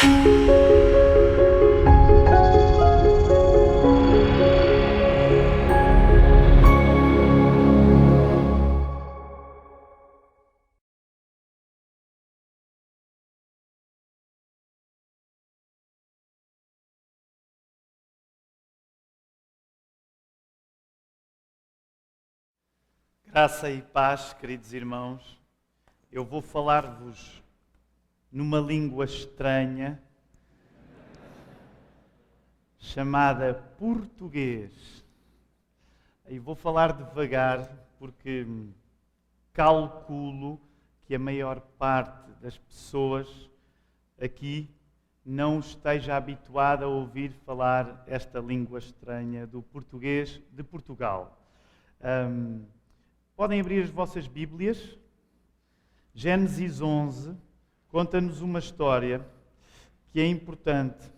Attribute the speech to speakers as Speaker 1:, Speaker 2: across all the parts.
Speaker 1: Graça e paz, queridos irmãos. Eu vou falar-vos numa língua estranha chamada português. E vou falar devagar porque calculo que a maior parte das pessoas aqui não esteja habituada a ouvir falar esta língua estranha do português de Portugal. Podem abrir as vossas Bíblias. Gênesis 11 conta-nos uma história que é importante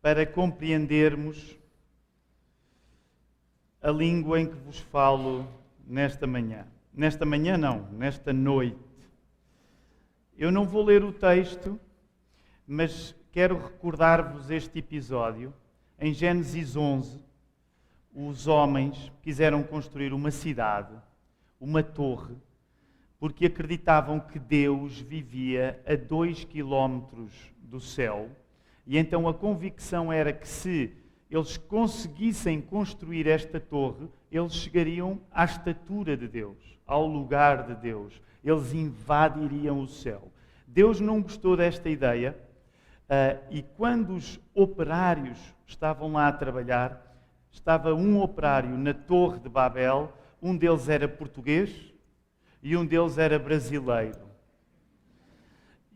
Speaker 1: para compreendermos a língua em que vos falo nesta manhã. Nesta manhã não, nesta noite. Eu não vou ler o texto, mas quero recordar-vos este episódio. Em Gênesis 11, os homens quiseram construir uma cidade, uma torre, porque acreditavam que Deus vivia a 2 quilómetros do céu. E então a convicção era que se eles conseguissem construir esta torre, eles chegariam à estatura de Deus, ao lugar de Deus. Eles invadiriam o céu. Deus não gostou desta ideia e quando os operários estavam lá a trabalhar, estava um operário na Torre de Babel, um deles era português e um deles era brasileiro.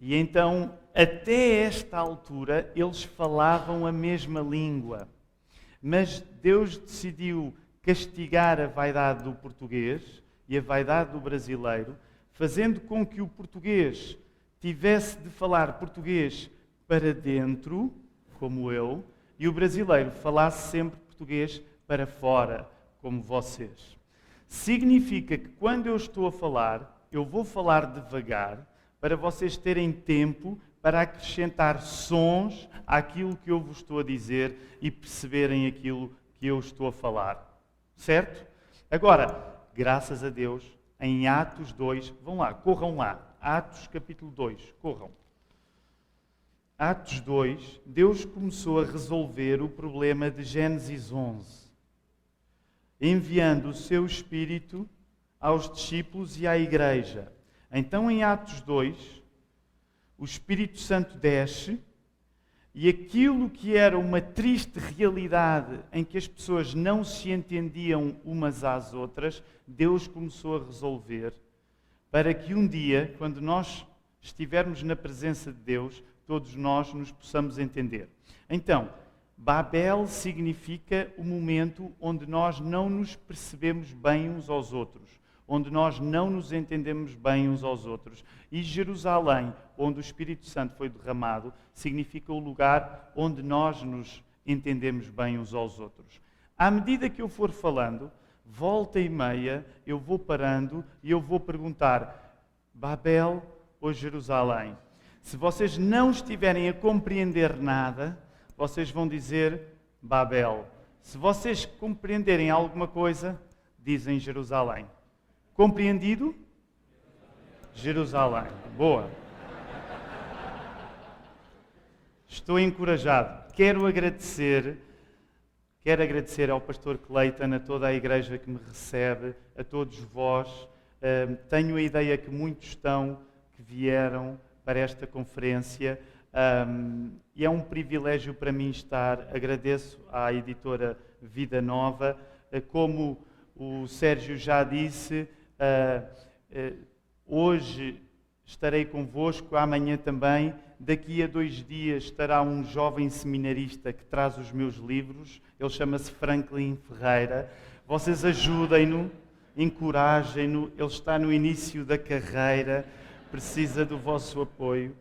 Speaker 1: E então, até esta altura, eles falavam a mesma língua. Mas Deus decidiu castigar a vaidade do português e a vaidade do brasileiro, fazendo com que o português tivesse de falar português para dentro, como eu, e o brasileiro falasse sempre português para fora, como vocês. Significa que quando eu estou a falar, eu vou falar devagar, para vocês terem tempo para acrescentar sons àquilo que eu vos estou a dizer e perceberem aquilo que eu estou a falar. Certo? Agora, graças a Deus, em Atos 2, vão lá, corram lá. Atos capítulo 2, corram. Atos 2, Deus começou a resolver o problema de Gênesis 11, enviando o seu Espírito aos discípulos e à igreja. Então, em Atos 2, o Espírito Santo desce e aquilo que era uma triste realidade em que as pessoas não se entendiam umas às outras, Deus começou a resolver para que um dia, quando nós estivermos na presença de Deus, todos nós nos possamos entender. Então, Babel significa o momento onde nós não nos percebemos bem uns aos outros, onde nós não nos entendemos bem uns aos outros. E Jerusalém, onde o Espírito Santo foi derramado, significa o lugar onde nós nos entendemos bem uns aos outros. À medida que eu for falando, volta e meia, eu vou parando e eu vou perguntar: Babel ou Jerusalém? Se vocês não estiverem a compreender nada, vocês vão dizer Babel. Se vocês compreenderem alguma coisa, dizem Jerusalém. Compreendido? Jerusalém. Boa. Estou encorajado. Quero agradecer ao pastor Cleiton, a toda a igreja que me recebe, a todos vós. Tenho a ideia que muitos estão, que vieram para esta conferência, e é um privilégio para mim estar. Agradeço à editora Vida Nova. Como o Sérgio já disse, hoje estarei convosco, amanhã também. Daqui a 2 dias estará um jovem seminarista que traz os meus livros. Ele chama-se Franklin Ferreira. Vocês ajudem-no, encorajem-no. Ele está no início da carreira, precisa do vosso apoio.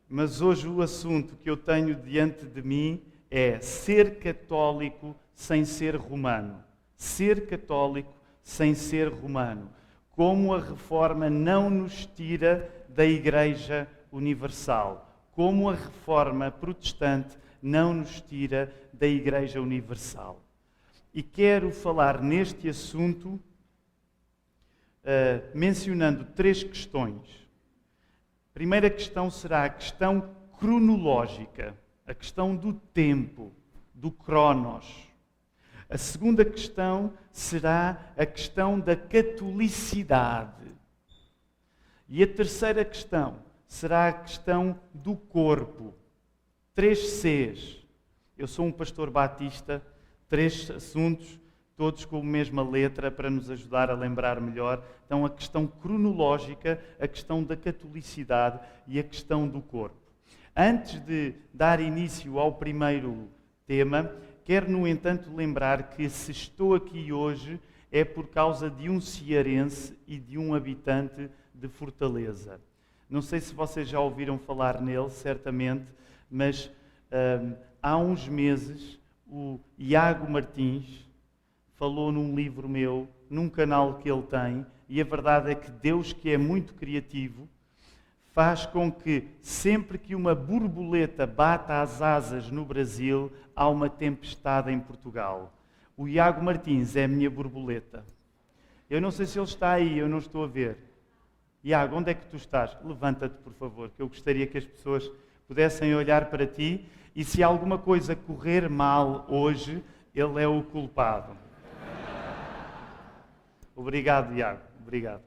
Speaker 1: Mas hoje o assunto que eu tenho diante de mim é ser católico sem ser romano. Ser católico sem ser romano. Como a Reforma não nos tira da Igreja Universal. Como a Reforma Protestante não nos tira da Igreja Universal. E quero falar neste assunto mencionando 3 questões. A primeira questão será a questão cronológica, a questão do tempo, do cronos. A segunda questão será a questão da catolicidade. E a terceira questão será a questão do corpo. 3 Cs. Eu sou um pastor batista, 3 assuntos, todos com a mesma letra, para nos ajudar a lembrar melhor. Então, a questão cronológica, a questão da catolicidade e a questão do corpo. Antes de dar início ao primeiro tema, quero, no entanto, lembrar que se estou aqui hoje é por causa de um cearense e de um habitante de Fortaleza. Não sei se vocês já ouviram falar nele, certamente, mas há uns meses o Iago Martins falou num livro meu, num canal que ele tem, e a verdade é que Deus, que é muito criativo, faz com que sempre que uma borboleta bata as asas no Brasil, há uma tempestade em Portugal. O Iago Martins é a minha borboleta. Eu não sei se ele está aí, eu não estou a ver. Iago, onde é que tu estás? Levanta-te, por favor, que eu gostaria que as pessoas pudessem olhar para ti e se alguma coisa correr mal hoje, ele é o culpado. Obrigado, Iago. Obrigado.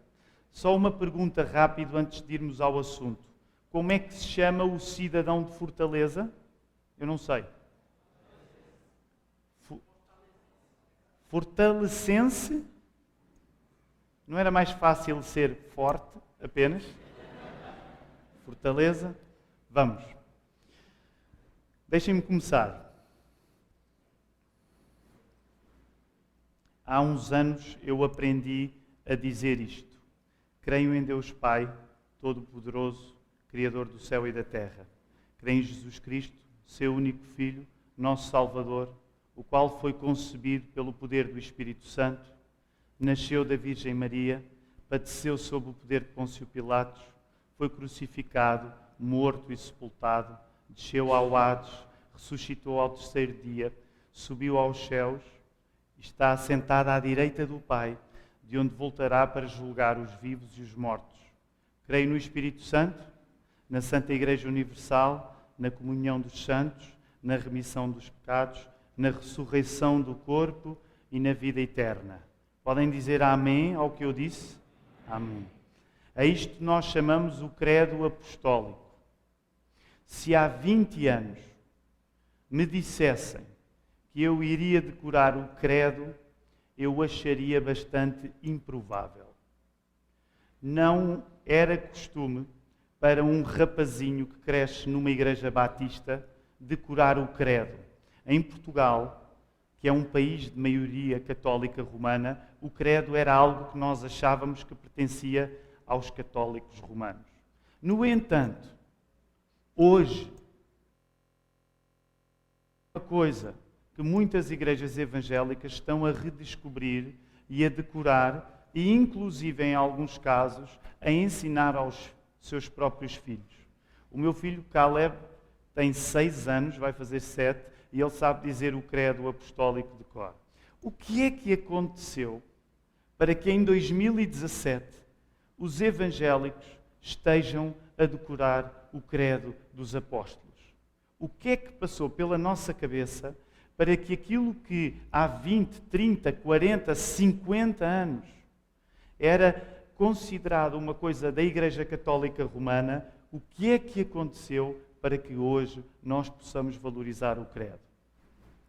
Speaker 1: Só uma pergunta rápida antes de irmos ao assunto. Como é que se chama o cidadão de Fortaleza? Eu não sei. Fortalecense? Não era mais fácil ser forte apenas? Fortaleza? Vamos. Deixem-me começar. Há uns anos eu aprendi a dizer isto. Creio em Deus Pai, Todo-Poderoso, Criador do céu e da terra. Creio em Jesus Cristo, seu único Filho, nosso Salvador, o qual foi concebido pelo poder do Espírito Santo, nasceu da Virgem Maria, padeceu sob o poder de Pôncio Pilatos, foi crucificado, morto e sepultado, desceu ao Hades, ressuscitou ao 3º dia, subiu aos céus, está assentado à direita do Pai, de onde voltará para julgar os vivos e os mortos. Creio no Espírito Santo, na Santa Igreja Universal, na comunhão dos santos, na remissão dos pecados, na ressurreição do corpo e na vida eterna. Podem dizer amém ao que eu disse? Amém. A isto nós chamamos o credo apostólico. Se há 20 anos me dissessem que eu iria decorar o credo, eu acharia bastante improvável. Não era costume para um rapazinho que cresce numa igreja batista decorar o credo. Em Portugal, que é um país de maioria católica romana, o credo era algo que nós achávamos que pertencia aos católicos romanos. No entanto, hoje, uma coisa que muitas igrejas evangélicas estão a redescobrir e a decorar, e inclusive em alguns casos, a ensinar aos seus próprios filhos. O meu filho Caleb tem 6 anos, vai fazer 7, e ele sabe dizer o credo apostólico de cor. O que é que aconteceu para que em 2017 os evangélicos estejam a decorar o credo dos apóstolos? O que é que passou pela nossa cabeça para que aquilo que há 20, 30, 40, 50 anos era considerado uma coisa da Igreja Católica Romana, o que é que aconteceu para que hoje nós possamos valorizar o credo?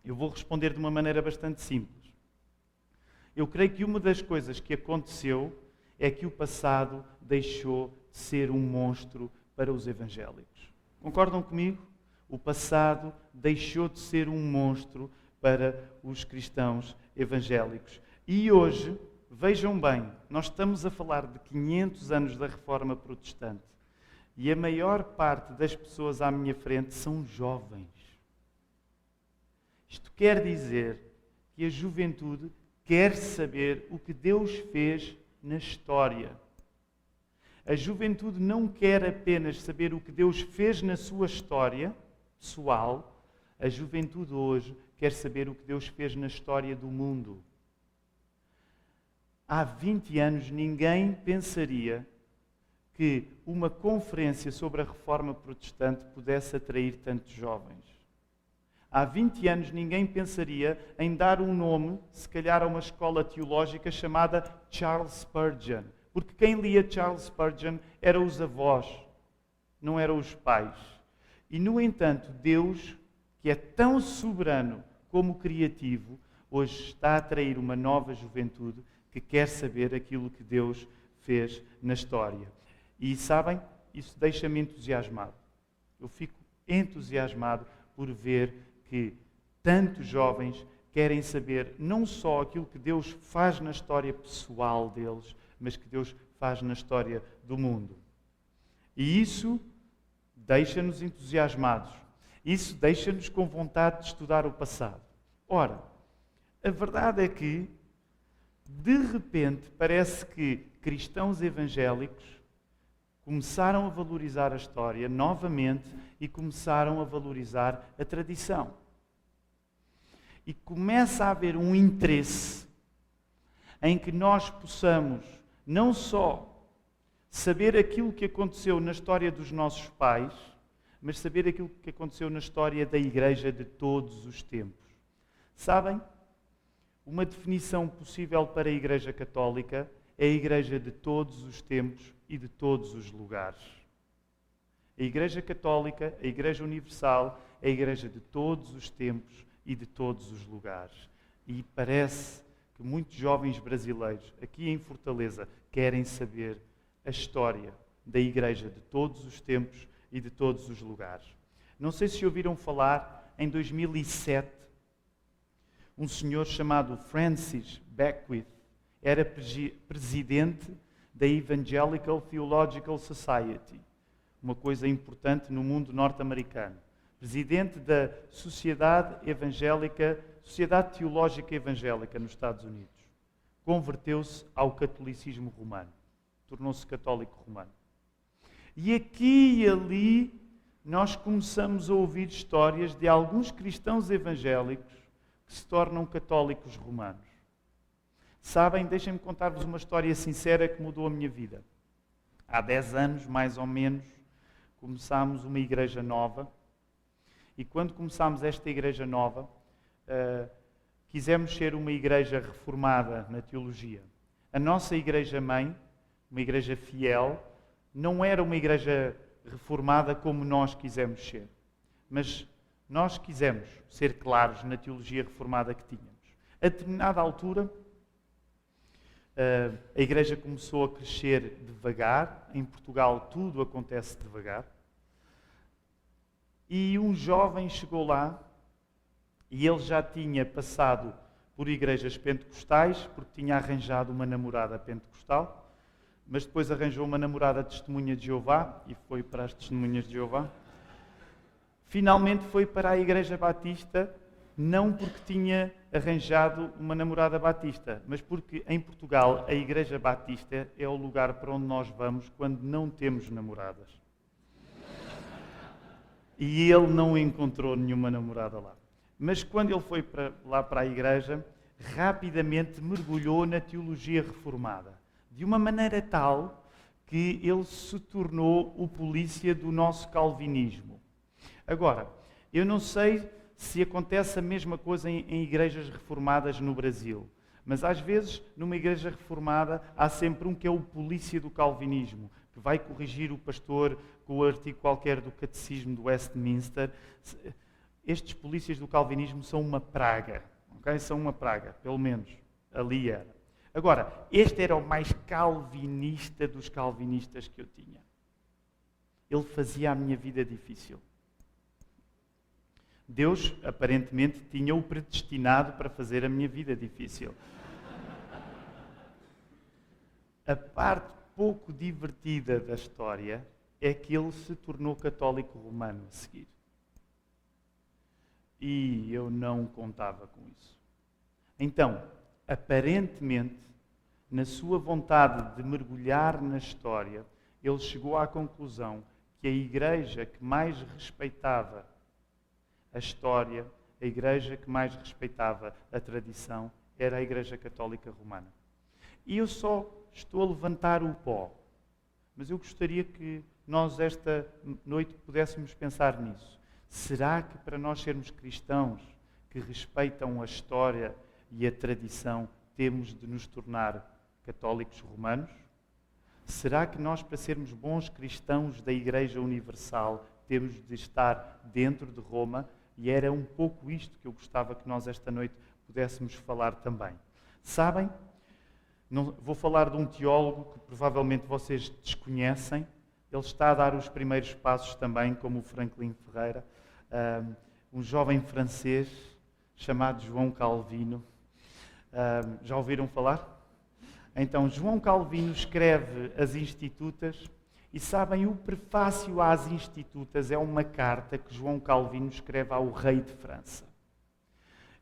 Speaker 1: Eu vou responder de uma maneira bastante simples. Eu creio que uma das coisas que aconteceu é que o passado deixou de ser um monstro para os evangélicos. Concordam comigo? O passado deixou de ser um monstro para os cristãos evangélicos. E hoje, vejam bem, nós estamos a falar de 500 anos da Reforma Protestante. E a maior parte das pessoas à minha frente são jovens. Isto quer dizer que a juventude quer saber o que Deus fez na história. A juventude não quer apenas saber o que Deus fez na sua história pessoal. A juventude hoje quer saber o que Deus fez na história do mundo. Há 20 anos ninguém pensaria que uma conferência sobre a Reforma Protestante pudesse atrair tantos jovens. Há 20 anos ninguém pensaria em dar um nome, se calhar a uma escola teológica chamada Charles Spurgeon. Porque quem lia Charles Spurgeon eram os avós, não eram os pais. E, no entanto, Deus, que é tão soberano como criativo, hoje está a atrair uma nova juventude que quer saber aquilo que Deus fez na história. E sabem, isso deixa-me entusiasmado. Eu fico entusiasmado por ver que tantos jovens querem saber não só aquilo que Deus faz na história pessoal deles, mas que Deus faz na história do mundo. E isso deixa-nos entusiasmados. Isso deixa-nos com vontade de estudar o passado. Ora, a verdade é que, de repente, parece que cristãos evangélicos começaram a valorizar a história novamente e começaram a valorizar a tradição. E começa a haver um interesse em que nós possamos não só saber aquilo que aconteceu na história dos nossos pais, mas saber aquilo que aconteceu na história da Igreja de todos os tempos. Sabem? Uma definição possível para a Igreja Católica é a Igreja de todos os tempos e de todos os lugares. A Igreja Católica, a Igreja Universal, é a Igreja de todos os tempos e de todos os lugares. E parece que muitos jovens brasileiros, aqui em Fortaleza, querem saber a história da Igreja de todos os tempos e de todos os lugares. Não sei se ouviram falar, em 2007, um senhor chamado Francis Beckwith era presidente da Evangelical Theological Society, uma coisa importante no mundo norte-americano. Presidente da Sociedade Teológica Evangélica nos Estados Unidos. Converteu-se ao catolicismo romano. Tornou-se católico romano. E aqui e ali nós começamos a ouvir histórias de alguns cristãos evangélicos que se tornam católicos romanos. Sabem, deixem-me contar-vos uma história sincera que mudou a minha vida. Há 10 anos, mais ou menos, começámos uma igreja nova. E quando começámos esta igreja nova, quisemos ser uma igreja reformada na teologia. A nossa igreja-mãe, uma igreja fiel, não era uma igreja reformada como nós quisemos ser. Mas nós quisemos ser claros na teologia reformada que tínhamos. A determinada altura, a igreja começou a crescer devagar. Em Portugal tudo acontece devagar. E um jovem chegou lá e ele já tinha passado por igrejas pentecostais, porque tinha arranjado uma namorada pentecostal, mas depois arranjou uma namorada testemunha de Jeová e foi para as testemunhas de Jeová. Finalmente foi para a Igreja Batista, não porque tinha arranjado uma namorada batista, mas porque em Portugal a Igreja Batista é o lugar para onde nós vamos quando não temos namoradas. E ele não encontrou nenhuma namorada lá. Mas quando ele foi lá para a igreja, rapidamente mergulhou na teologia reformada. De uma maneira tal que ele se tornou o polícia do nosso calvinismo. Agora, eu não sei se acontece a mesma coisa em igrejas reformadas no Brasil. Mas às vezes, numa igreja reformada, há sempre um que é o polícia do calvinismo, que vai corrigir o pastor com o artigo qualquer do catecismo do Westminster. Estes polícias do calvinismo são uma praga. Okay? São uma praga, pelo menos ali era. Agora, este era o mais calvinista dos calvinistas que eu tinha. Ele fazia a minha vida difícil. Deus, aparentemente, tinha-o predestinado para fazer a minha vida difícil. A parte pouco divertida da história é que ele se tornou católico romano a seguir. E eu não contava com isso. Então, aparentemente, na sua vontade de mergulhar na história, ele chegou à conclusão que a igreja que mais respeitava a história, a igreja que mais respeitava a tradição, era a Igreja Católica Romana. E eu só estou a levantar o pó, mas eu gostaria que nós esta noite pudéssemos pensar nisso. Será que para nós sermos cristãos que respeitam a história e a tradição, temos de nos tornar católicos romanos? Será que nós, para sermos bons cristãos da Igreja Universal, temos de estar dentro de Roma? E era um pouco isto que eu gostava que nós esta noite pudéssemos falar também. Sabem, vou falar de um teólogo que provavelmente vocês desconhecem. Ele está a dar os primeiros passos também, como o Franklin Ferreira, um jovem francês chamado João Calvino. Já ouviram falar? Então, João Calvino escreve as Institutas e sabem, o prefácio às Institutas é uma carta que João Calvino escreve ao rei de França.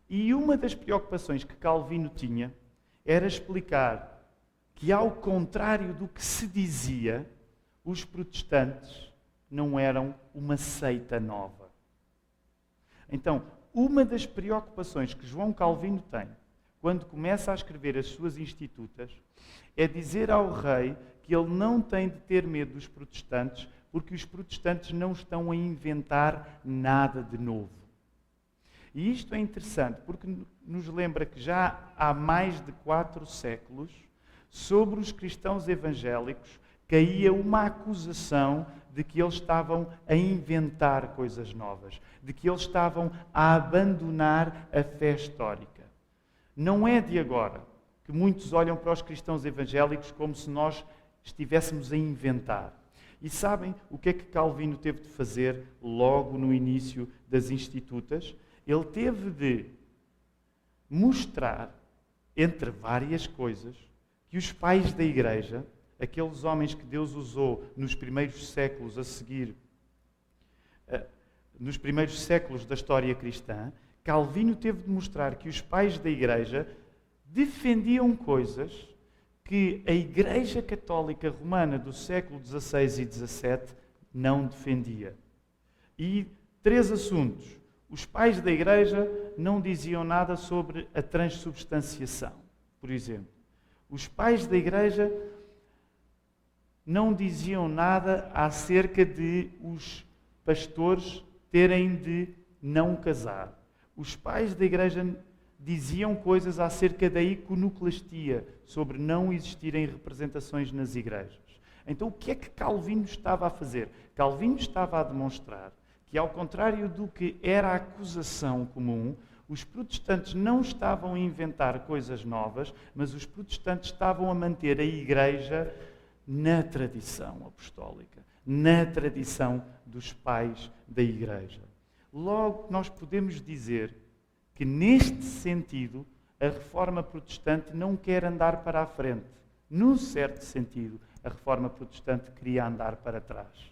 Speaker 1: E uma das preocupações que Calvino tinha era explicar que, ao contrário do que se dizia, os protestantes não eram uma seita nova. Então, uma das preocupações que João Calvino tem, quando começa a escrever as suas Institutas, é dizer ao rei que ele não tem de ter medo dos protestantes, porque os protestantes não estão a inventar nada de novo. E isto é interessante, porque nos lembra que já há mais de 4 séculos, sobre os cristãos evangélicos, caía uma acusação de que eles estavam a inventar coisas novas, de que eles estavam a abandonar a fé histórica. Não é de agora que muitos olham para os cristãos evangélicos como se nós estivéssemos a inventar. E sabem o que é que Calvino teve de fazer logo no início das Institutas? Ele teve de mostrar, entre várias coisas, que os pais da Igreja, aqueles homens que Deus usou nos primeiros séculos a seguir, nos primeiros séculos da história cristã, Calvino teve de mostrar que os pais da Igreja defendiam coisas que a Igreja Católica Romana do século XVI e XVII não defendia. E 3 assuntos. Os pais da Igreja não diziam nada sobre a transubstanciação, por exemplo. Os pais da Igreja não diziam nada acerca de os pastores terem de não casar. Os pais da Igreja diziam coisas acerca da iconoclastia, sobre não existirem representações nas igrejas. Então, o que é que Calvino estava a fazer? Calvino estava a demonstrar que, ao contrário do que era a acusação comum, os protestantes não estavam a inventar coisas novas, mas os protestantes estavam a manter a Igreja na tradição apostólica, na tradição dos pais da Igreja. Logo, nós podemos dizer que, neste sentido, a Reforma Protestante não quer andar para a frente. Num certo sentido, a Reforma Protestante queria andar para trás.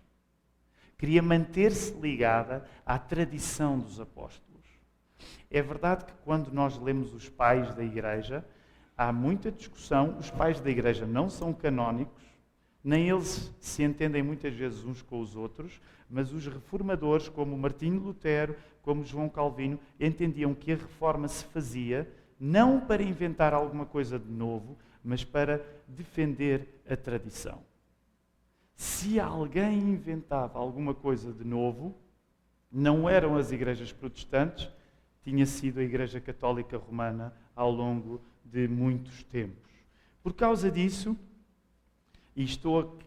Speaker 1: Queria manter-se ligada à tradição dos apóstolos. É verdade que, quando nós lemos os pais da Igreja, há muita discussão. Os pais da Igreja não são canónicos, nem eles se entendem muitas vezes uns com os outros, mas os reformadores, como Martinho Lutero, como João Calvino, entendiam que a reforma se fazia não para inventar alguma coisa de novo, mas para defender a tradição. Se alguém inventava alguma coisa de novo, não eram as igrejas protestantes, tinha sido a Igreja Católica Romana ao longo de muitos tempos. Por causa disso, e estou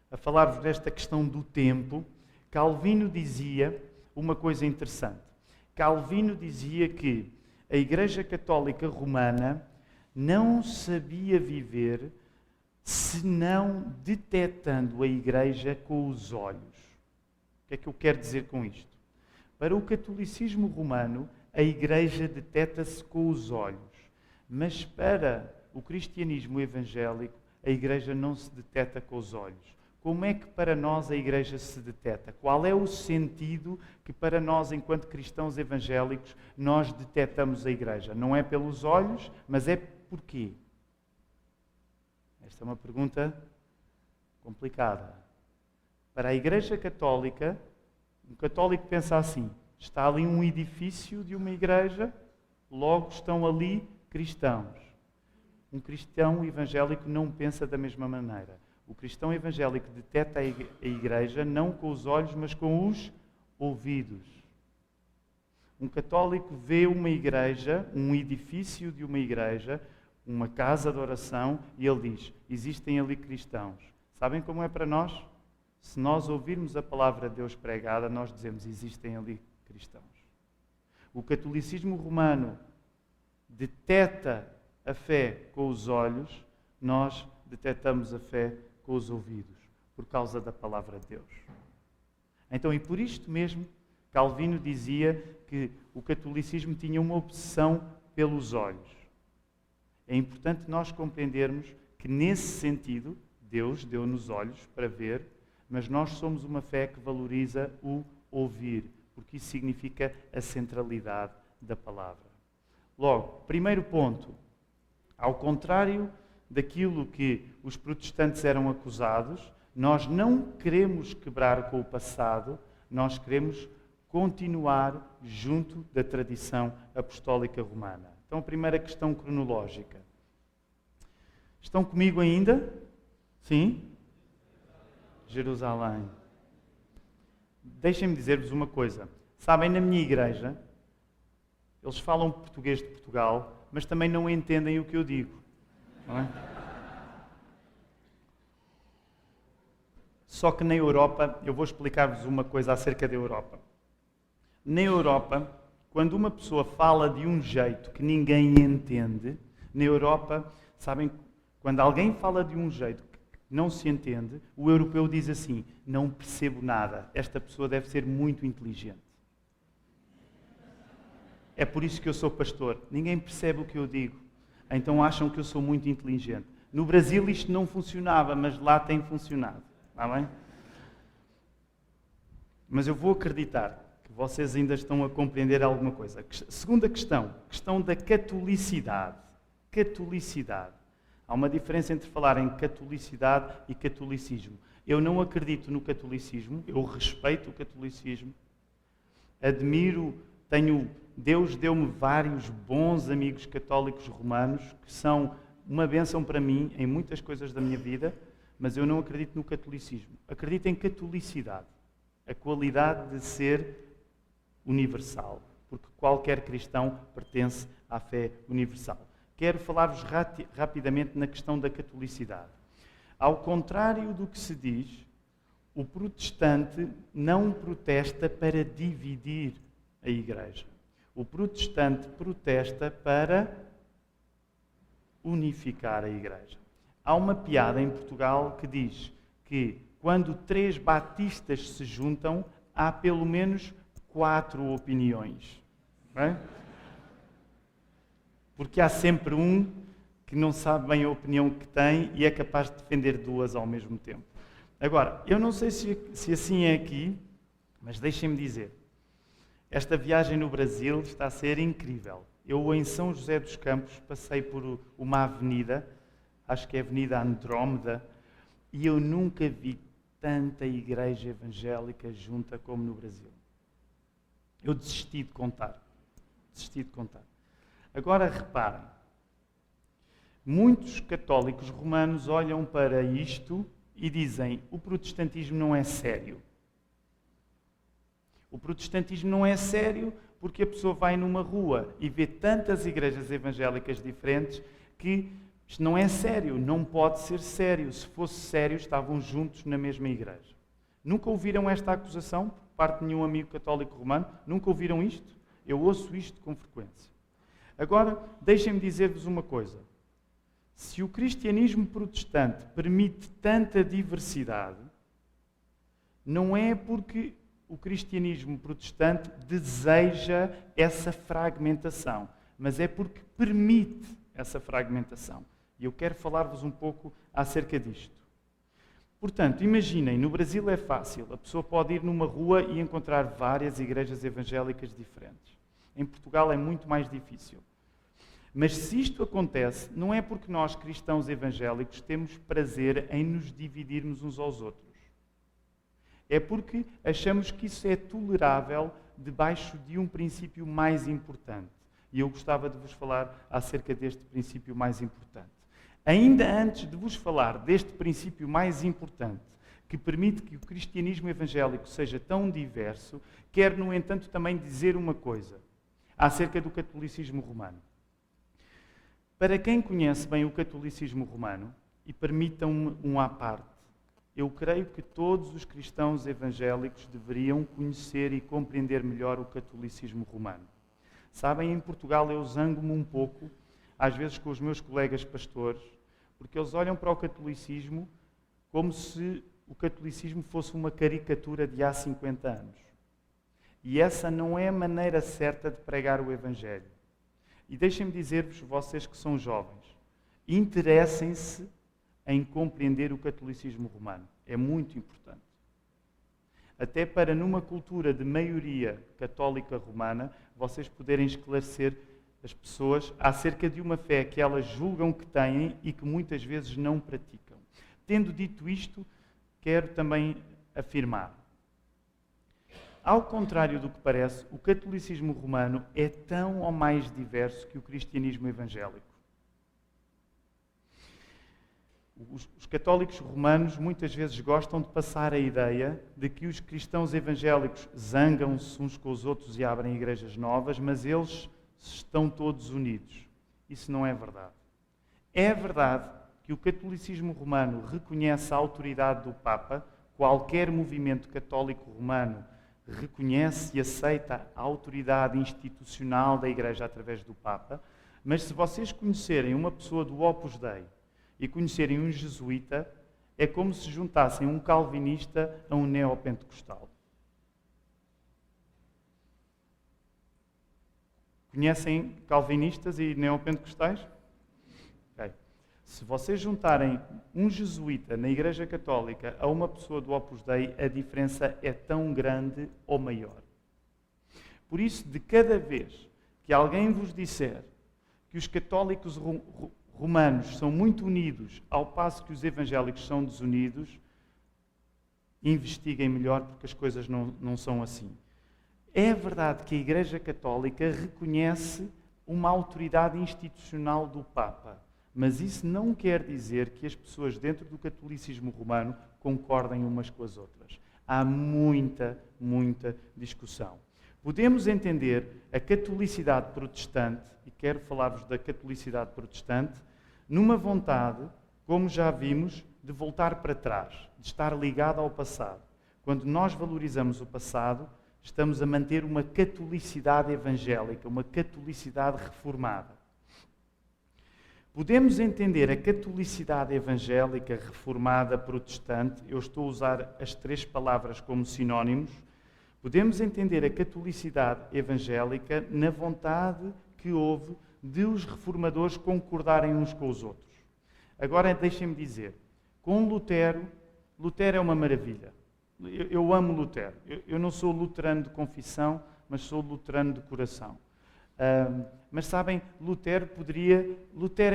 Speaker 1: a falar-vos desta questão do tempo, Calvino dizia uma coisa interessante. Calvino dizia que a Igreja Católica Romana não sabia viver senão detectando a Igreja com os olhos. O que é que eu quero dizer com isto? Para o catolicismo romano, a Igreja detecta-se com os olhos, mas para o cristianismo evangélico, a Igreja não se detecta com os olhos. Como é que para nós a Igreja se detecta? Qual é o sentido que para nós, enquanto cristãos evangélicos, nós detectamos a Igreja? Não é pelos olhos, mas é porquê? Esta é uma pergunta complicada. Para a Igreja Católica, um católico pensa assim: está ali um edifício de uma igreja, logo estão ali cristãos. Um cristão evangélico não pensa da mesma maneira. O cristão evangélico detecta a igreja não com os olhos, mas com os ouvidos. Um católico vê uma igreja, um edifício de uma igreja, uma casa de oração, e ele diz: existem ali cristãos. Sabem como é para nós? Se nós ouvirmos a palavra de Deus pregada, nós dizemos: existem ali cristãos. O catolicismo romano detecta a fé com os olhos, nós detectamos a fé com os ouvidos, por causa da palavra de Deus. Então, e por isto mesmo, Calvino dizia que o catolicismo tinha uma obsessão pelos olhos. É importante nós compreendermos que, nesse sentido, Deus deu-nos olhos para ver, mas nós somos uma fé que valoriza o ouvir, porque isso significa a centralidade da palavra. Logo, primeiro ponto, ao contrário daquilo que os protestantes eram acusados, nós não queremos quebrar com o passado, nós queremos continuar junto da tradição apostólica romana. Então, a primeira questão cronológica. Estão comigo ainda? Sim? Jerusalém. Deixem-me dizer-vos uma coisa. Sabem, na minha igreja, eles falam português de Portugal, mas também não entendem o que eu digo. Não é? Só que na Europa, eu vou explicar-vos uma coisa acerca da Europa. Na Europa, quando uma pessoa fala de um jeito que ninguém entende, na Europa, sabem, quando alguém fala de um jeito que não se entende, o europeu diz assim: não percebo nada, esta pessoa deve ser muito inteligente. É por isso que eu sou pastor. Ninguém percebe o que eu digo, então acham que eu sou muito inteligente. No Brasil isto não funcionava, mas lá tem funcionado. Está bem? Mas eu vou acreditar que vocês ainda estão a compreender alguma coisa. Segunda questão da catolicidade. Catolicidade. Há uma diferença entre falar em catolicidade e catolicismo. Eu não acredito no catolicismo, eu respeito o catolicismo, admiro, Deus deu-me vários bons amigos católicos romanos que são uma bênção para mim em muitas coisas da minha vida, mas eu não acredito no catolicismo. Acredito em catolicidade, a qualidade de ser universal, porque qualquer cristão pertence à fé universal. Quero falar-vos rapidamente na questão da catolicidade. Ao contrário do que se diz, o protestante não protesta para dividir a igreja. O protestante protesta para unificar a igreja. Há uma piada em Portugal que diz que quando 3 batistas se juntam, há pelo menos 4 opiniões. Não é? Porque há sempre um que não sabe bem a opinião que tem e é capaz de defender 2 ao mesmo tempo. Agora, eu não sei se assim é aqui, mas deixem-me dizer, esta viagem no Brasil está a ser incrível. Eu, em São José dos Campos, passei por uma avenida, acho que é a Avenida Andrómeda, e eu nunca vi tanta igreja evangélica junta como no Brasil. Eu desisti de contar. Agora reparem, muitos católicos romanos olham para isto e dizem: o protestantismo não é sério. O protestantismo não é sério porque a pessoa vai numa rua e vê tantas igrejas evangélicas diferentes que isto não é sério, não pode ser sério. Se fosse sério, estavam juntos na mesma igreja. Nunca ouviram esta acusação por parte de nenhum amigo católico romano? Nunca ouviram isto? Eu ouço isto com frequência. Agora, deixem-me dizer-vos uma coisa. Se o cristianismo protestante permite tanta diversidade, não é porque o cristianismo protestante deseja essa fragmentação, mas é porque permite essa fragmentação. E eu quero falar-vos um pouco acerca disto. Portanto, imaginem, no Brasil é fácil. A pessoa pode ir numa rua e encontrar várias igrejas evangélicas diferentes. Em Portugal é muito mais difícil. Mas se isto acontece, não é porque nós, cristãos evangélicos, temos prazer em nos dividirmos uns aos outros. É porque achamos que isso é tolerável debaixo de um princípio mais importante. E eu gostava de vos falar acerca deste princípio mais importante. Ainda antes de vos falar deste princípio mais importante, que permite que o cristianismo evangélico seja tão diverso, quero, no entanto, também dizer uma coisa acerca do catolicismo romano. Para quem conhece bem o catolicismo romano, e permitam-me um à parte, eu creio que todos os cristãos evangélicos deveriam conhecer e compreender melhor o catolicismo romano. Sabem, em Portugal eu zango-me um pouco, às vezes com os meus colegas pastores, porque eles olham para o catolicismo como se o catolicismo fosse uma caricatura de há 50 anos. E essa não é a maneira certa de pregar o Evangelho. E deixem-me dizer-vos, vocês que são jovens, interessem-se em compreender o catolicismo romano. É muito importante. Até para, numa cultura de maioria católica romana, vocês poderem esclarecer as pessoas acerca de uma fé que elas julgam que têm e que muitas vezes não praticam. Tendo dito isto, quero também afirmar. Ao contrário do que parece, o catolicismo romano é tão ou mais diverso que o cristianismo evangélico. Os católicos romanos muitas vezes gostam de passar a ideia de que os cristãos evangélicos zangam-se uns com os outros e abrem igrejas novas, mas eles estão todos unidos. Isso não é verdade. É verdade que o catolicismo romano reconhece a autoridade do Papa. Qualquer movimento católico romano reconhece e aceita a autoridade institucional da Igreja através do Papa, mas se vocês conhecerem uma pessoa do Opus Dei e conhecerem um jesuíta, é como se juntassem um calvinista a um neopentecostal. Conhecem calvinistas e neopentecostais? Okay. Se vocês juntarem um jesuíta na Igreja Católica a uma pessoa do Opus Dei, a diferença é tão grande ou maior. Por isso, de cada vez que alguém vos disser que os católicos romanos são muito unidos, ao passo que os evangélicos são desunidos, investiguem melhor, porque as coisas não são assim. É verdade que a Igreja Católica reconhece uma autoridade institucional do Papa, mas isso não quer dizer que as pessoas dentro do catolicismo romano concordem umas com as outras. Há muita discussão. Podemos entender a catolicidade protestante, e quero falar-vos da catolicidade protestante, numa vontade, como já vimos, de voltar para trás, de estar ligada ao passado. Quando nós valorizamos o passado, estamos a manter uma catolicidade evangélica, uma catolicidade reformada. Podemos entender a catolicidade evangélica, reformada, protestante, eu estou a usar as três palavras como sinónimos. Podemos entender a catolicidade evangélica na vontade que houve de os reformadores concordarem uns com os outros. Agora deixem-me dizer, com Lutero é uma maravilha. Eu amo Lutero. Eu não sou luterano de confissão, mas sou luterano de coração. Mas sabem, Lutero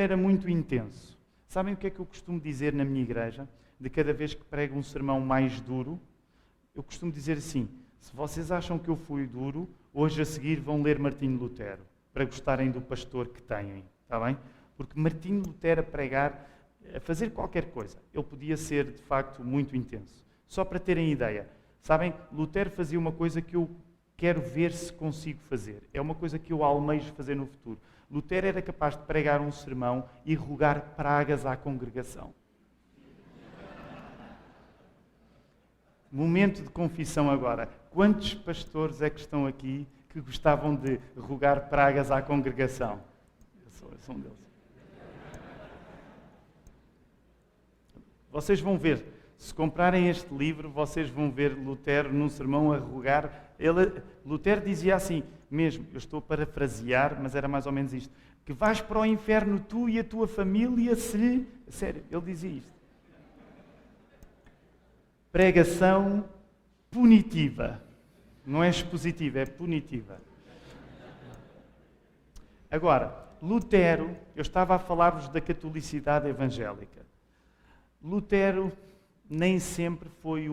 Speaker 1: era muito intenso. Sabem o que é que eu costumo dizer na minha igreja? De cada vez que prego um sermão mais duro, eu costumo dizer assim: se vocês acham que eu fui duro, hoje a seguir vão ler Martinho Lutero, para gostarem do pastor que têm, está bem? Porque Martinho Lutero a pregar, a fazer qualquer coisa, ele podia ser de facto muito intenso. Só para terem ideia, sabem, Lutero fazia uma coisa que eu quero ver se consigo fazer. É uma coisa que eu almejo fazer no futuro. Lutero era capaz de pregar um sermão e rogar pragas à congregação. Momento de confissão agora. Quantos pastores é que estão aqui que gostavam de rogar pragas à congregação? Eu sou um deles. Vocês vão ver, se comprarem este livro, vocês vão ver Lutero num sermão a rogar. Lutero dizia assim, mesmo, eu estou a parafrasear, mas era mais ou menos isto, que vais para o inferno tu e a tua família se... Sério, ele dizia isto. Pregação punitiva. Não é expositiva, é punitiva. Agora, Lutero, eu estava a falar-vos da catolicidade evangélica. Lutero nem sempre foi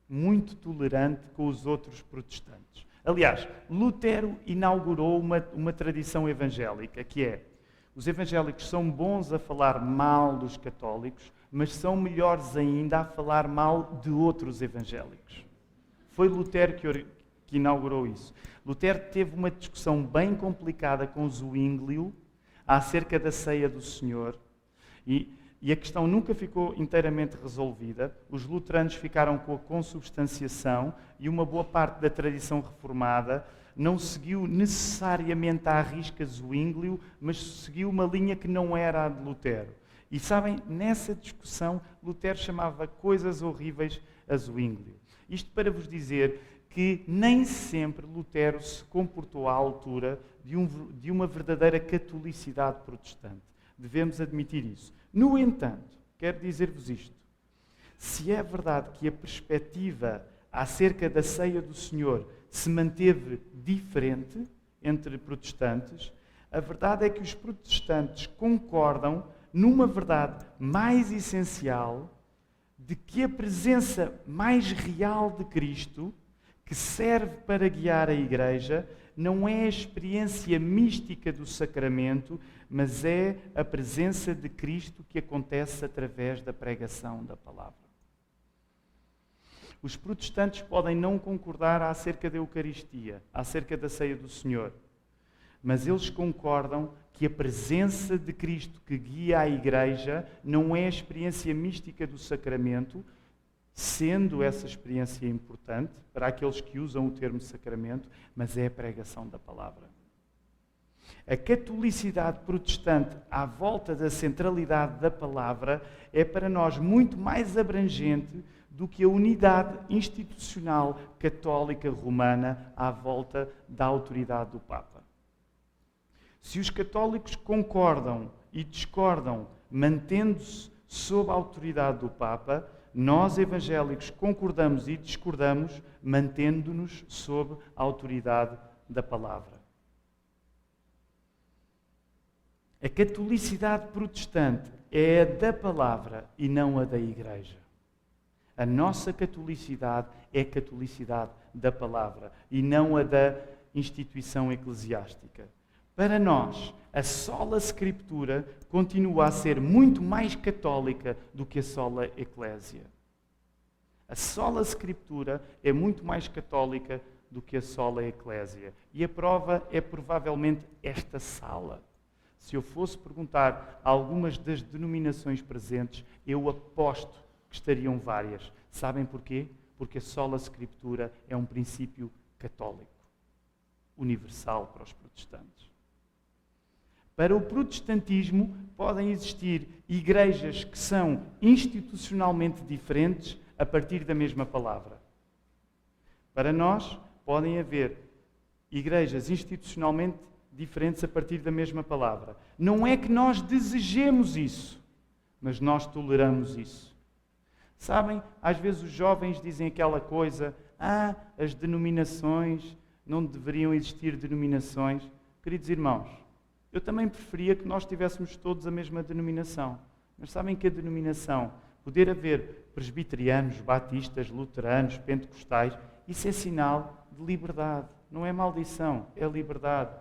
Speaker 1: muito tolerante com os outros protestantes. Aliás, Lutero inaugurou uma tradição evangélica, que é: os evangélicos são bons a falar mal dos católicos, mas são melhores ainda a falar mal de outros evangélicos. Foi Lutero que inaugurou isso. Lutero teve uma discussão bem complicada com Zwinglio acerca da ceia do Senhor, e a questão nunca ficou inteiramente resolvida. Os luteranos ficaram com a consubstanciação e uma boa parte da tradição reformada não seguiu necessariamente à risca Zwinglio, mas seguiu uma linha que não era a de Lutero. E sabem, nessa discussão, Lutero chamava coisas horríveis a Zwinglio. Isto para vos dizer que nem sempre Lutero se comportou à altura de uma verdadeira catolicidade protestante. Devemos admitir isso. No entanto, quero dizer-vos isto: se é verdade que a perspectiva acerca da ceia do Senhor se manteve diferente entre protestantes, a verdade é que os protestantes concordam numa verdade mais essencial, de que a presença mais real de Cristo, que serve para guiar a Igreja, não é a experiência mística do sacramento, mas é a presença de Cristo que acontece através da pregação da palavra. Os protestantes podem não concordar acerca da Eucaristia, acerca da ceia do Senhor, mas eles concordam que a presença de Cristo que guia a Igreja não é a experiência mística do sacramento, sendo essa experiência importante para aqueles que usam o termo sacramento, mas é a pregação da palavra. A catolicidade protestante à volta da centralidade da palavra é para nós muito mais abrangente do que a unidade institucional católica romana à volta da autoridade do Papa. Se os católicos concordam e discordam, mantendo-se sob a autoridade do Papa, nós, evangélicos, concordamos e discordamos, mantendo-nos sob a autoridade da palavra. A catolicidade protestante é a da palavra e não a da Igreja. A nossa catolicidade é a catolicidade da palavra e não a da instituição eclesiástica. Para nós, a sola Scriptura continua a ser muito mais católica do que a sola Eclésia. A sola Scriptura é muito mais católica do que a sola Eclésia. E a prova é provavelmente esta sala. Se eu fosse perguntar a algumas das denominações presentes, eu aposto que estariam várias. Sabem porquê? Porque a sola Scriptura é um princípio católico, universal para os protestantes. Para o protestantismo, podem existir igrejas que são institucionalmente diferentes a partir da mesma palavra. Para nós, podem haver igrejas institucionalmente diferentes a partir da mesma palavra. Não é que nós desejemos isso, mas nós toleramos isso. Sabem, às vezes os jovens dizem aquela coisa: as denominações, não deveriam existir denominações. Queridos irmãos, eu também preferia que nós tivéssemos todos a mesma denominação. Mas sabem que a denominação, poder haver presbiterianos, batistas, luteranos, pentecostais, isso é sinal de liberdade. Não é maldição, é liberdade.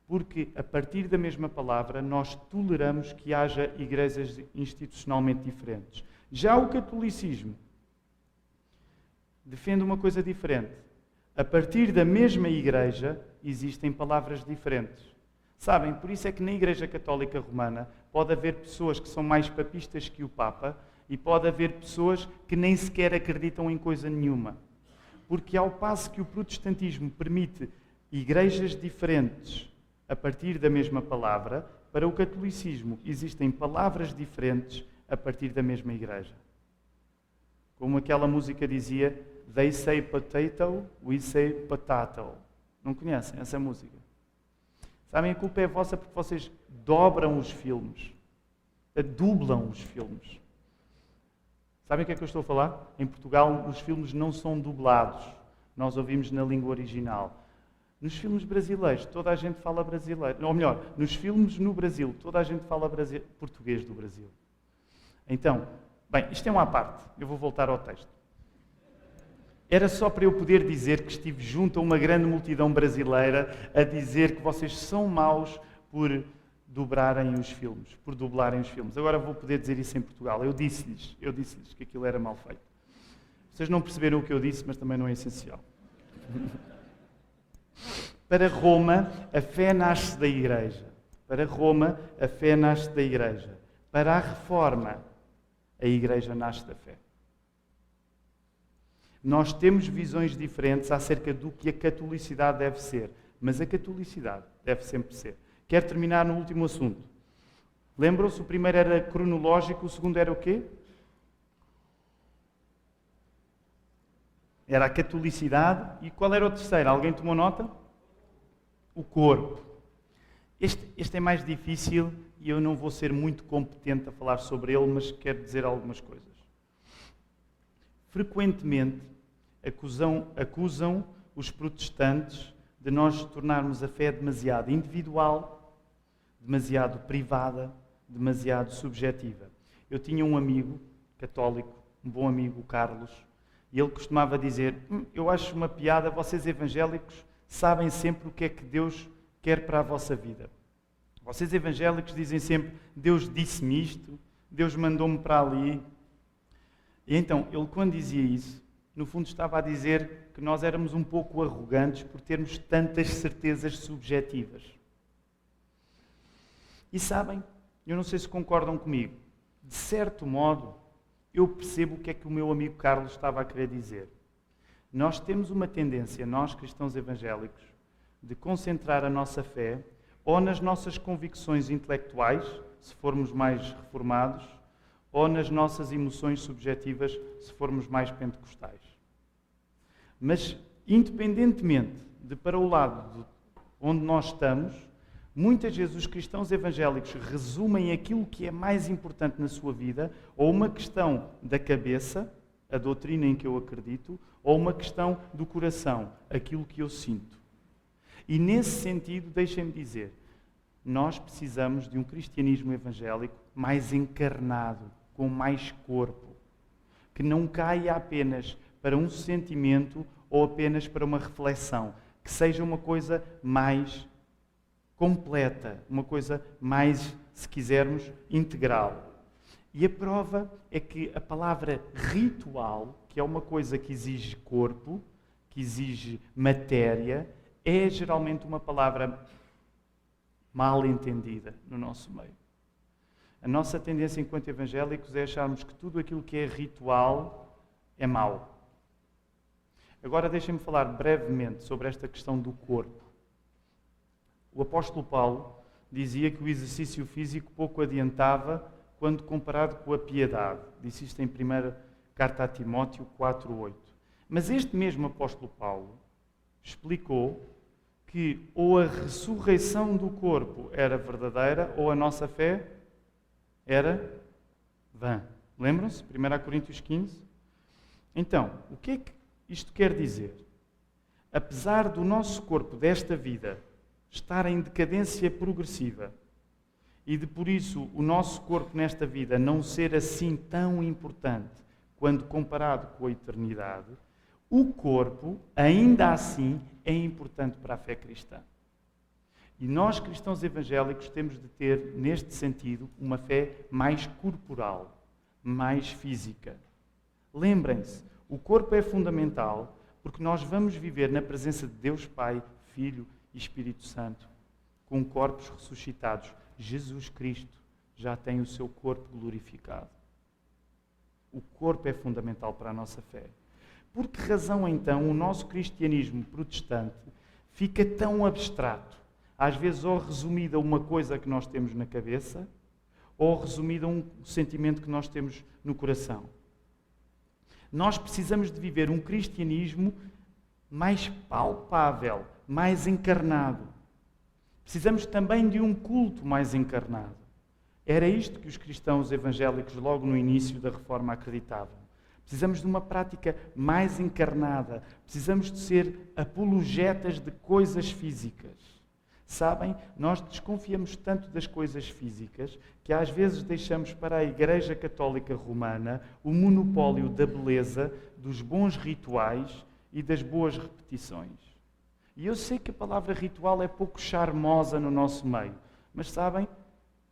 Speaker 1: Porque a partir da mesma palavra nós toleramos que haja igrejas institucionalmente diferentes. Já o catolicismo defende uma coisa diferente. A partir da mesma igreja existem palavras diferentes. Sabem, por isso é que na Igreja Católica Romana pode haver pessoas que são mais papistas que o Papa e pode haver pessoas que nem sequer acreditam em coisa nenhuma. Porque ao passo que o protestantismo permite igrejas diferentes a partir da mesma palavra, para o catolicismo existem palavras diferentes a partir da mesma igreja. Como aquela música dizia: They say potato, we say potato. Não conhecem essa música? Sabem, a culpa é vossa porque vocês dobram os filmes. Dublam os filmes. Sabem o que é que eu estou a falar? Em Portugal, os filmes não são dublados. Nós ouvimos na língua original. Nos filmes brasileiros, toda a gente fala brasileiro. Ou melhor, nos filmes no Brasil, toda a gente fala português do Brasil. Então, bem, isto é uma à parte. Eu vou voltar ao texto. Era só para eu poder dizer que estive junto a uma grande multidão brasileira a dizer que vocês são maus por dublarem os filmes. Agora vou poder dizer isso em Portugal. Eu disse-lhes que aquilo era mal feito. Vocês não perceberam o que eu disse, mas também não é essencial. Para Roma, a fé nasce da Igreja. Para Roma, a fé nasce da Igreja. Para a Reforma, a Igreja nasce da fé. Nós temos visões diferentes acerca do que a catolicidade deve ser, mas a catolicidade deve sempre ser. Quero terminar no último assunto. Lembram-se? O primeiro era cronológico, o segundo era o quê? Era a catolicidade. E qual era o terceiro? Alguém tomou nota? O corpo. Este é mais difícil e eu não vou ser muito competente a falar sobre ele, mas quero dizer algumas coisas. Frequentemente acusam os protestantes de nós tornarmos a fé demasiado individual, demasiado privada, demasiado subjetiva. Eu tinha um amigo católico, um bom amigo, o Carlos, e ele costumava dizer, eu acho uma piada, vocês evangélicos sabem sempre o que é que Deus quer para a vossa vida. Vocês evangélicos dizem sempre, Deus disse-me isto, Deus mandou-me para ali. E então, ele quando dizia isso, no fundo estava a dizer que nós éramos um pouco arrogantes por termos tantas certezas subjetivas. E sabem, eu não sei se concordam comigo, de certo modo, eu percebo o que é que o meu amigo Carlos estava a querer dizer. Nós temos uma tendência, nós cristãos evangélicos, de concentrar a nossa fé ou nas nossas convicções intelectuais, se formos mais reformados, ou nas nossas emoções subjetivas, se formos mais pentecostais. Mas, independentemente de para o lado de onde nós estamos, muitas vezes os cristãos evangélicos resumem aquilo que é mais importante na sua vida, ou uma questão da cabeça, a doutrina em que eu acredito, ou uma questão do coração, aquilo que eu sinto. E nesse sentido, deixem-me dizer, nós precisamos de um cristianismo evangélico mais encarnado, com mais corpo, que não caia apenas para um sentimento ou apenas para uma reflexão, que seja uma coisa mais completa, uma coisa mais, se quisermos, integral. E a prova é que a palavra ritual, que é uma coisa que exige corpo, que exige matéria, é geralmente uma palavra mal entendida no nosso meio. A nossa tendência enquanto evangélicos é acharmos que tudo aquilo que é ritual é mau. Agora deixem-me falar brevemente sobre esta questão do corpo. O apóstolo Paulo dizia que o exercício físico pouco adiantava quando comparado com a piedade. Disse isto em 1 carta a Timóteo 4:8. Mas este mesmo apóstolo Paulo explicou que ou a ressurreição do corpo era verdadeira ou a nossa fé era vã. Lembram-se? 1 Coríntios 15. Então, o que é que isto quer dizer? Apesar do nosso corpo desta vida estar em decadência progressiva e de, por isso, o nosso corpo nesta vida não ser assim tão importante quando comparado com a eternidade, o corpo, ainda assim, é importante para a fé cristã. E nós, cristãos evangélicos, temos de ter, neste sentido, uma fé mais corporal, mais física. Lembrem-se, o corpo é fundamental porque nós vamos viver na presença de Deus Pai, Filho e Espírito Santo, com corpos ressuscitados. Jesus Cristo já tem o seu corpo glorificado. O corpo é fundamental para a nossa fé. Por que razão, então, o nosso cristianismo protestante fica tão abstrato? Às vezes, ou resumida a uma coisa que nós temos na cabeça, ou resumida a um sentimento que nós temos no coração. Nós precisamos de viver um cristianismo mais palpável, mais encarnado. Precisamos também de um culto mais encarnado. Era isto que os cristãos evangélicos, logo no início da Reforma, acreditavam. Precisamos de uma prática mais encarnada. Precisamos de ser apologetas de coisas físicas. Sabem, nós desconfiamos tanto das coisas físicas que às vezes deixamos para a Igreja Católica Romana o monopólio da beleza, dos bons rituais e das boas repetições. E eu sei que a palavra ritual é pouco charmosa no nosso meio, mas sabem,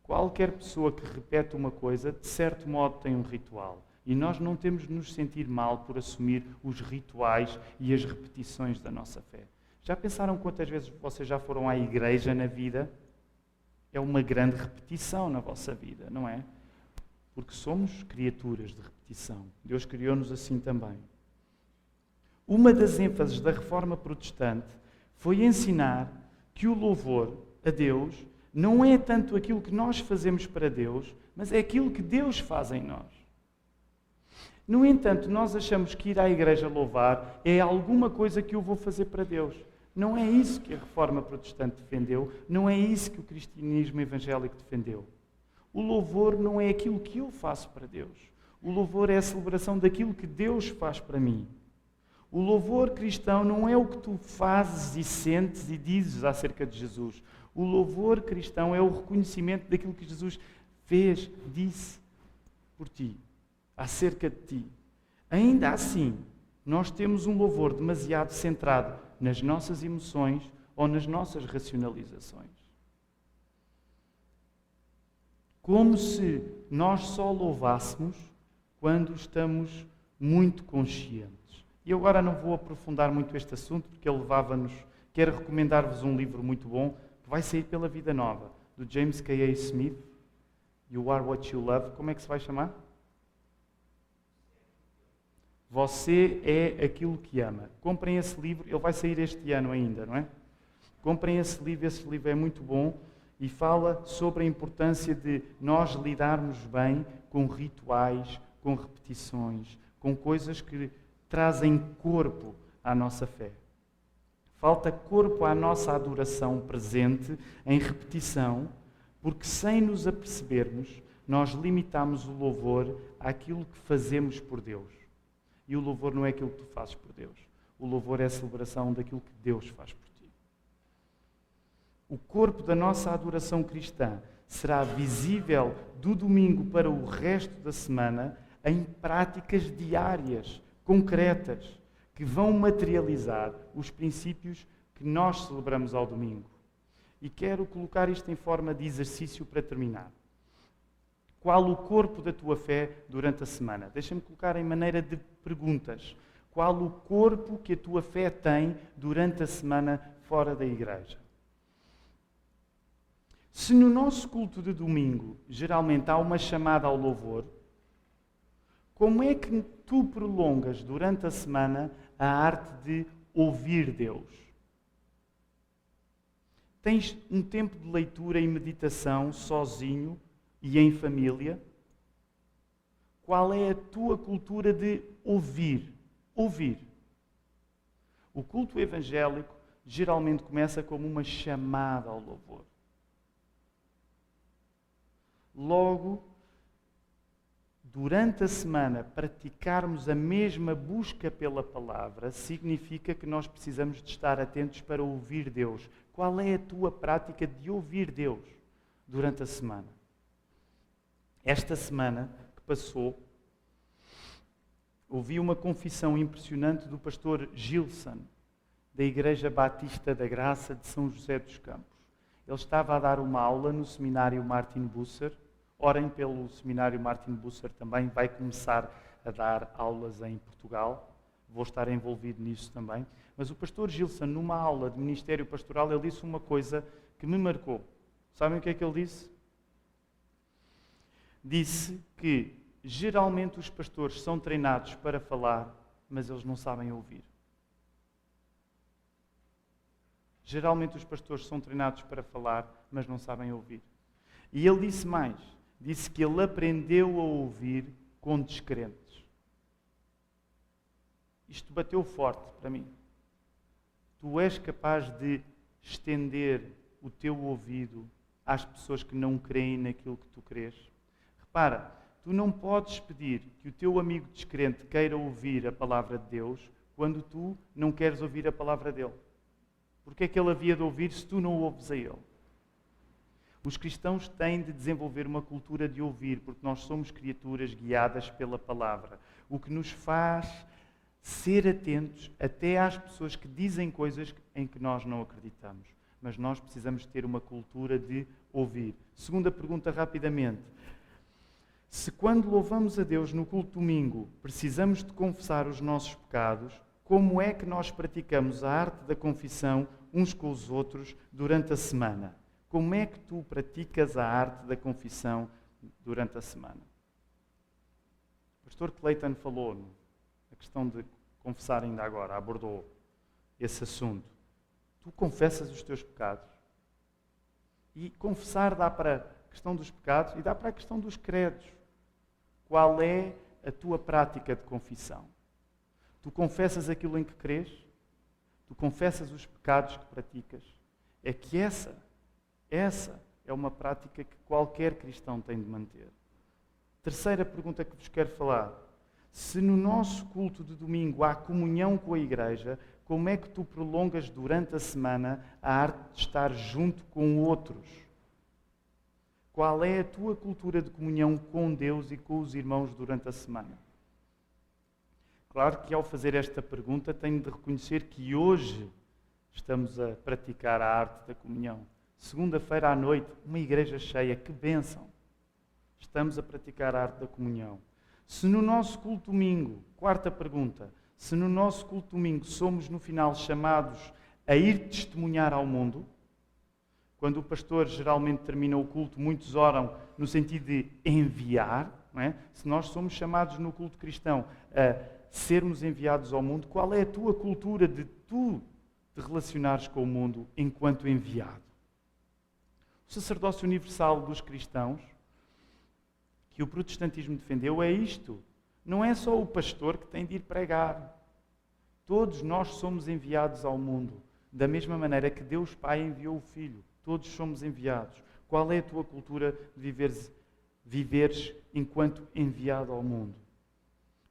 Speaker 1: qualquer pessoa que repete uma coisa, de certo modo tem um ritual. E nós não temos de nos sentir mal por assumir os rituais e as repetições da nossa fé. Já pensaram quantas vezes vocês já foram à igreja na vida? É uma grande repetição na vossa vida, não é? Porque somos criaturas de repetição. Deus criou-nos assim também. Uma das ênfases da Reforma Protestante foi ensinar que o louvor a Deus não é tanto aquilo que nós fazemos para Deus, mas é aquilo que Deus faz em nós. No entanto, nós achamos que ir à igreja louvar é alguma coisa que eu vou fazer para Deus. Não é isso que a Reforma Protestante defendeu, não é isso que o cristianismo evangélico defendeu. O louvor não é aquilo que eu faço para Deus. O louvor é a celebração daquilo que Deus faz para mim. O louvor cristão não é o que tu fazes e sentes e dizes acerca de Jesus. O louvor cristão é o reconhecimento daquilo que Jesus fez, disse por ti, acerca de ti. Ainda assim, nós temos um louvor demasiado centrado nas nossas emoções ou nas nossas racionalizações. Como se nós só louvássemos quando estamos muito conscientes. E eu agora não vou aprofundar muito este assunto, porque ele levava-nos... Quero recomendar-vos um livro muito bom, que vai sair pela Vida Nova, do James K.A. Smith, You Are What You Love. Como é que se vai chamar? Você é aquilo que ama. Comprem esse livro, ele vai sair este ano ainda, não é? Comprem esse livro é muito bom e fala sobre a importância de nós lidarmos bem com rituais, com repetições, com coisas que trazem corpo à nossa fé. Falta corpo à nossa adoração presente em repetição, porque sem nos apercebermos, nós limitamos o louvor àquilo que fazemos por Deus. E o louvor não é aquilo que tu fazes por Deus. O louvor é a celebração daquilo que Deus faz por ti. O corpo da nossa adoração cristã será visível do domingo para o resto da semana em práticas diárias, concretas, que vão materializar os princípios que nós celebramos ao domingo. E quero colocar isto em forma de exercício para terminar. Qual o corpo da tua fé durante a semana? Deixa-me colocar em maneira de perguntas. Qual o corpo que a tua fé tem durante a semana fora da igreja? Se no nosso culto de domingo geralmente há uma chamada ao louvor, como é que tu prolongas durante a semana a arte de ouvir Deus? Tens um tempo de leitura e meditação sozinho e em família? Qual é a tua cultura de ouvir? Ouvir. O culto evangélico geralmente começa como uma chamada ao louvor. Logo, durante a semana, praticarmos a mesma busca pela palavra significa que nós precisamos de estar atentos para ouvir Deus. Qual é a tua prática de ouvir Deus durante a semana? Esta semana que passou, ouvi uma confissão impressionante do pastor Gilson, da Igreja Batista da Graça de São José dos Campos. Ele estava a dar uma aula no seminário Martin Bucer. Orem pelo seminário Martin Bucer também, vai começar a dar aulas em Portugal. Vou estar envolvido nisso também. Mas o pastor Gilson, numa aula de ministério pastoral, ele disse uma coisa que me marcou. Sabem o que é que ele disse? Disse que geralmente os pastores são treinados para falar, mas eles não sabem ouvir. Geralmente os pastores são treinados para falar, mas não sabem ouvir. E ele disse mais. Disse que ele aprendeu a ouvir com descrentes. Isto bateu forte para mim. Tu és capaz de estender o teu ouvido às pessoas que não creem naquilo que tu crês? Repara, Tu não podes pedir que o teu amigo descrente queira ouvir a palavra de Deus quando tu não queres ouvir a palavra dele. Porque é que ele havia de ouvir se tu não o ouves a ele? Os cristãos têm de desenvolver uma cultura de ouvir, porque nós somos criaturas guiadas pela palavra. O que nos faz ser atentos até às pessoas que dizem coisas em que nós não acreditamos. Mas nós precisamos ter uma cultura de ouvir. Segunda pergunta, rapidamente. Se quando louvamos a Deus no culto domingo precisamos de confessar os nossos pecados, como é que nós praticamos a arte da confissão uns com os outros durante a semana? Como é que tu praticas a arte da confissão durante a semana? O pastor Clayton falou a questão de confessar ainda agora, abordou esse assunto. Tu confessas os teus pecados. E confessar dá para a questão dos pecados e dá para a questão dos credos. Qual é a tua prática de confissão? Tu confessas aquilo em que crês? Tu confessas os pecados que praticas? É que essa é uma prática que qualquer cristão tem de manter. Terceira pergunta que vos quero falar. Se no nosso culto de domingo há comunhão com a igreja, como é que tu prolongas durante a semana a arte de estar junto com outros? Qual é a tua cultura de comunhão com Deus e com os irmãos durante a semana? Claro que ao fazer esta pergunta tenho de reconhecer que hoje estamos a praticar a arte da comunhão. Segunda-feira à noite, uma igreja cheia, que bênção! Estamos a praticar a arte da comunhão. Se no nosso culto domingo, quarta pergunta, se no nosso culto domingo somos no final chamados a ir testemunhar ao mundo, quando o pastor geralmente termina o culto, muitos oram no sentido de enviar, não é? Se nós somos chamados no culto cristão a sermos enviados ao mundo, qual é a tua cultura de tu te relacionares com o mundo enquanto enviado? O sacerdócio universal dos cristãos, que o protestantismo defendeu, é isto. Não é só o pastor que tem de ir pregar. Todos nós somos enviados ao mundo, da mesma maneira que Deus Pai enviou o Filho. Todos somos enviados. Qual é a tua cultura de viveres enquanto enviado ao mundo?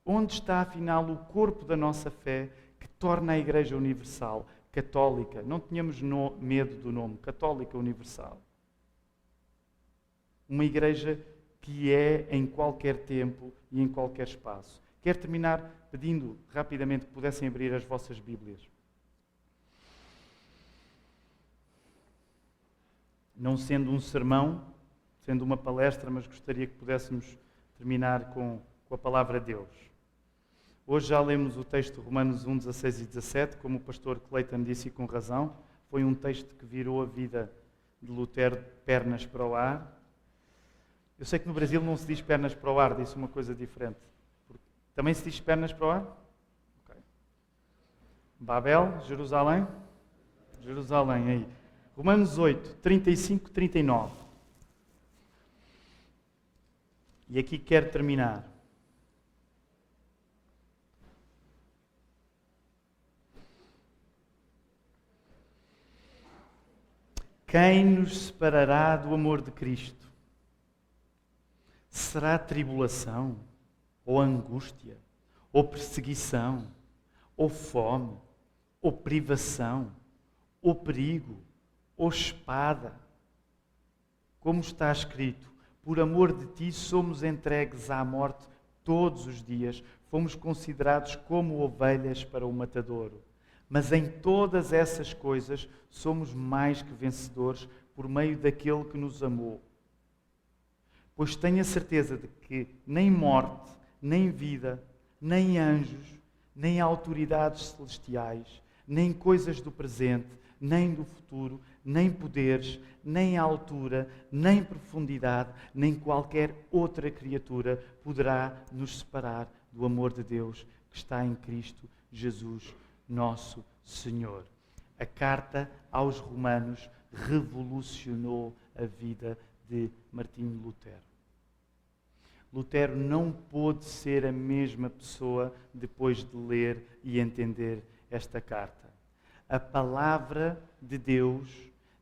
Speaker 1: Onde está, afinal, o corpo da nossa fé que torna a Igreja Universal, católica? Não tenhamos medo do nome, católica universal. Uma igreja que é em qualquer tempo e em qualquer espaço. Quero terminar pedindo rapidamente que pudessem abrir as vossas Bíblias. Não sendo um sermão, sendo uma palestra, mas gostaria que pudéssemos terminar com a palavra de Deus. Hoje já lemos o texto de Romanos 1, 16 e 17, como o pastor Clayton disse e com razão. Foi um texto que virou a vida de Lutero de pernas para o ar. Eu sei que no Brasil não se diz pernas para o ar, disse uma coisa diferente. Também se diz pernas para o ar? Okay. Babel, Jerusalém? Jerusalém, aí. Romanos 8, 35, 39. E aqui quero terminar. Quem nos separará do amor de Cristo? Será tribulação, ou angústia, ou perseguição, ou fome, ou privação, ou perigo, ou espada? Como está escrito, por amor de ti somos entregues à morte todos os dias, fomos considerados como ovelhas para o matadouro. Mas em todas essas coisas somos mais que vencedores por meio daquele que nos amou. Pois tenho a certeza de que nem morte, nem vida, nem anjos, nem autoridades celestiais, nem coisas do presente, nem do futuro, nem poderes, nem altura, nem profundidade, nem qualquer outra criatura poderá nos separar do amor de Deus que está em Cristo Jesus, nosso Senhor. A carta aos Romanos revolucionou a vida de Martinho Lutero. Lutero não pôde ser a mesma pessoa depois de ler e entender esta carta. A palavra de Deus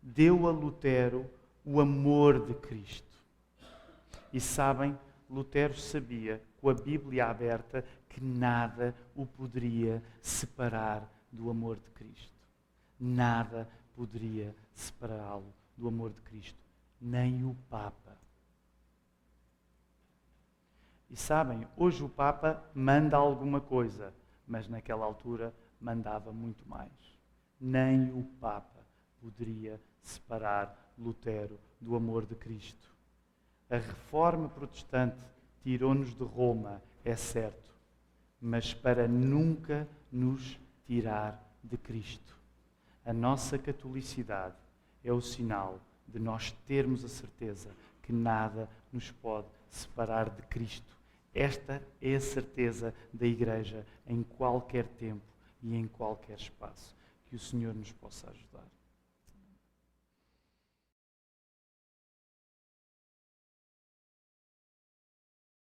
Speaker 1: deu a Lutero o amor de Cristo. E sabem, Lutero sabia, com a Bíblia aberta, que nada o poderia separar do amor de Cristo. Nada poderia separá-lo do amor de Cristo. Nem o Papa. E sabem, hoje o Papa manda alguma coisa, mas naquela altura mandava muito mais. Nem o Papa poderia separar Lutero do amor de Cristo. A reforma protestante tirou-nos de Roma, é certo, mas para nunca nos tirar de Cristo. A nossa catolicidade é o sinal de nós termos a certeza que nada nos pode separar de Cristo. Esta é a certeza da Igreja em qualquer tempo e em qualquer espaço. Que o Senhor nos possa ajudar.